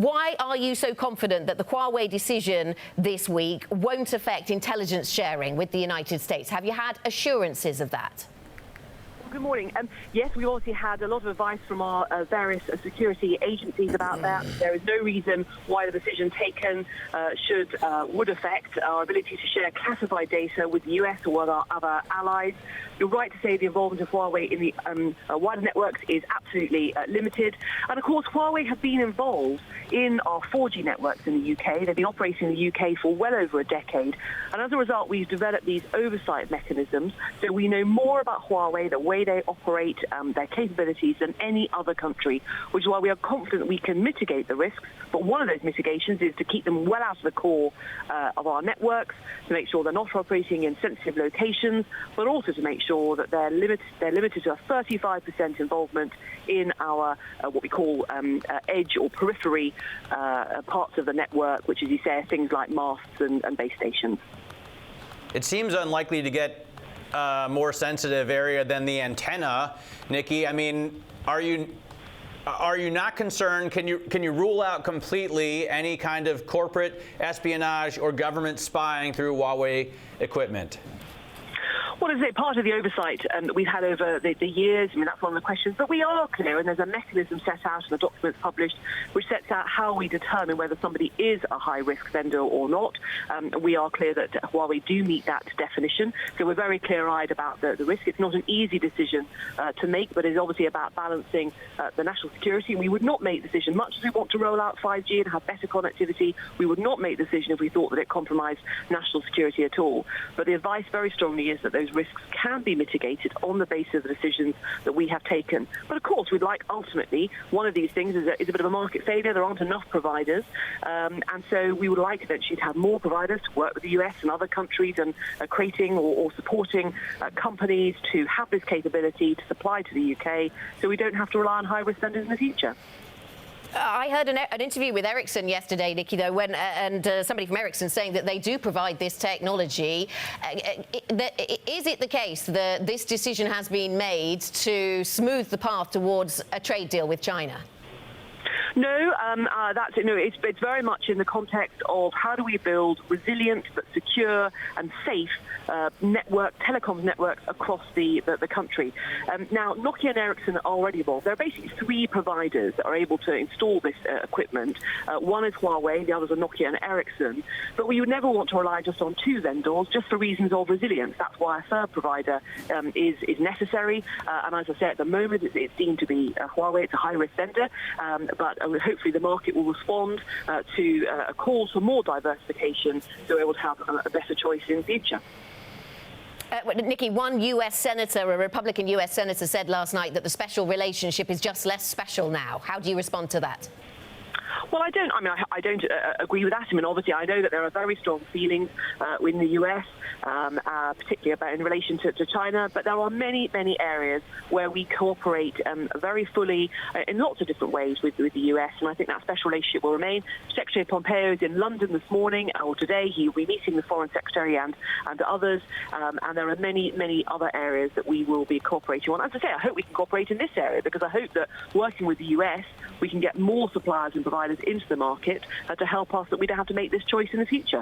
Why are you so confident that the Huawei decision this week won't affect intelligence sharing with the United States? Have you had assurances of that? Good morning. Yes, we've obviously had a lot of advice from our various security agencies about that. There is no reason why the decision taken would affect our ability to share classified data with the US or with our other allies. You're right to say the involvement of Huawei in the wider networks is absolutely limited. And of course, Huawei have been involved in our 4G networks in the UK. They've been operating in the UK for well over a decade. And as a result, we've developed these oversight mechanisms. So we know more about Huawei, the way they operate, their capabilities than any other country, which is why we are confident we can mitigate the risks. But one of those mitigations is to keep them well out of the core of our networks, to make sure they're not operating in sensitive locations, but also to make sure that they're limited to a 35% involvement in our what we call edge or periphery parts of the network, which, as you say, are things like masts and base stations. It seems unlikely to get more sensitive area than the antenna, Nicky. I mean, are you not concerned? Can you rule out completely any kind of corporate espionage or government spying through Huawei equipment? Well, as I say, part of the oversight that we've had over the years, I mean, that's one of the questions. But we are clear, and there's a mechanism set out in the documents published, which sets out how we determine whether somebody is a high-risk vendor or not. We are clear that Huawei do meet that definition. So we're very clear-eyed about the risk. It's not an easy decision to make, but it's obviously about balancing the national security. We would not make the decision, much as we want to roll out 5G and have better connectivity, we would not make the decision if we thought that it compromised national security at all. But the advice very strongly is that those risks can be mitigated on the basis of the decisions that we have taken. But of course, we'd like ultimately, one of these things is a bit of a market failure. There aren't enough providers. And so we would like eventually to have more providers to work with the US and other countries and creating or supporting companies to have this capability to supply to the UK so we don't have to rely on high-risk vendors in the future. I heard an interview with Ericsson yesterday, Nicky, though, and somebody from Ericsson saying that they do provide this technology. Is it the case that this decision has been made to smooth the path towards a trade deal with China? No, it's very much in the context of how do we build resilient but secure and safe telecoms networks across the country. Now, Nokia and Ericsson are already involved. There are basically three providers that are able to install this equipment. One is Huawei, the others are Nokia and Ericsson. But we would never want to rely just on two vendors, just for reasons of resilience. That's why a third provider is necessary. And as I say, at the moment, it's deemed to be Huawei. It's a high-risk vendor. But hopefully the market will respond to a call for more diversification, so we're able to have a better choice in the future. Nicky, one US senator, a Republican US senator, said last night that the special relationship is just less special now. How do you respond to that? Well, I don't agree with that. I mean, obviously, I know that there are very strong feelings in the US, particularly in relation to China, but there are many, many areas where we cooperate very fully in lots of different ways with the US, and I think that special relationship will remain. Secretary Pompeo is in London this morning, or today. He will be meeting the Foreign Secretary and others, and there are many, many other areas that we will be cooperating on. As I say, I hope we can cooperate in this area, because I hope that working with the US, we can get more suppliers and providers into the market to help us, that we don't have to make this choice in the future.